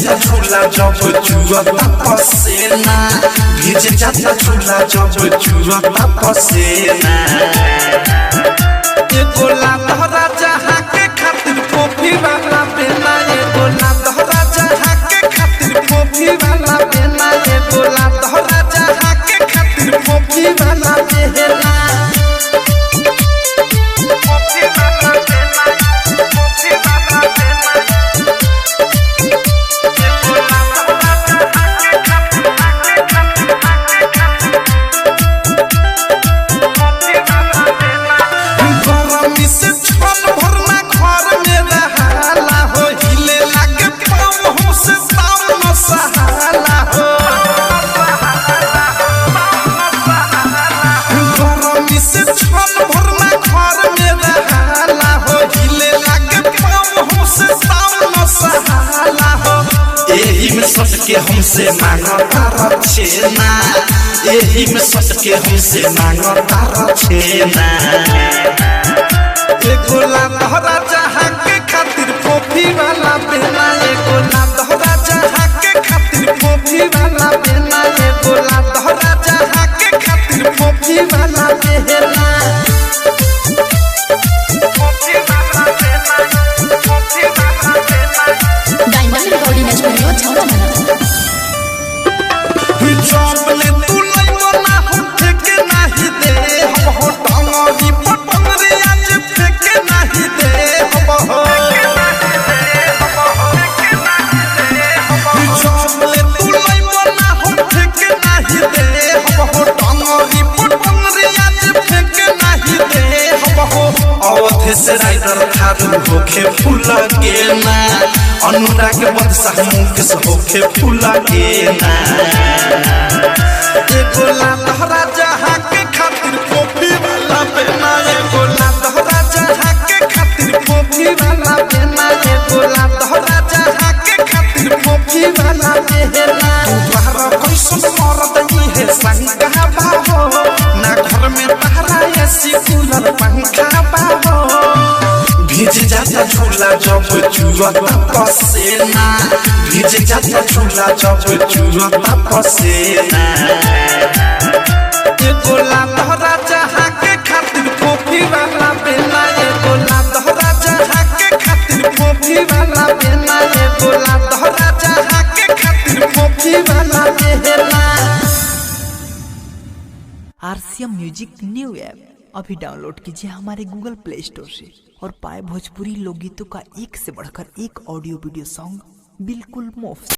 जाता झूला जब चुअता पसेना, भीज जाता झूला जब चुअता पसेना। एगो लातहरा जहाँ के खातिर पोफी वाला बेना, एगो लातहरा जहाँ के खातिर पोफी वाला बेना, एगो लातहरा जहाँ के खातिर पोफी वाला बेना। के हमसे मांगता रचेना, एही में सट के हमसे मांगता रचेना। एगो लातहरा जहाँ के खातिर पोफी वाला बेना, एगो लातहरा जहाँ के खातिर पोफी वाला बेना, एगो लातहरा जहाँ के खातिर पोफी वाला बेना। चौपले तू लइबो ना हम फेके नाही दे, हम हो टंगरी पटंगरी आज फेके नाही दे, हम हो चौपले तू लइबो ना हम फेके नाही दे, हम हो टंगरी पटंगरी आज फेके नाही दे, हम हो अवधि से राइडर थारू होखे फूल गेना, अनुराग बदशाह मुकेश होखे फूल गेना। एगो लातहरा जहाँ के खातिर पोफी वाला बेना, एगो लातहरा जहाँ के खातिर पोफी वाला बेना, एगो लातहरा जहाँ के खातिर पोफी वाला बेना। तुम्हारा कैसन मरद है संगा बाबो, ना घर में तारा ऐसी कूलर पंखा बाबो। भीज जाता झूला जब चुअता पसेना, भीज जाता झूला जब चुअता पसेना। एगो लातहरा जहाँ के खातिर पोफी वाला बेना, एगो लातहरा जहाँ के खातिर पोफी वाला बेना, एगो लातहरा जहाँ के खातिर पोफी वाला बेना। आरसीएम म्यूजिक न्यू ऐप अभी डाउनलोड कीजिए हमारे गूगल प्ले स्टोर से और पाए भोजपुरी लोकगीतों का एक से बढ़कर एक ऑडियो वीडियो सॉन्ग बिल्कुल मुफ्त।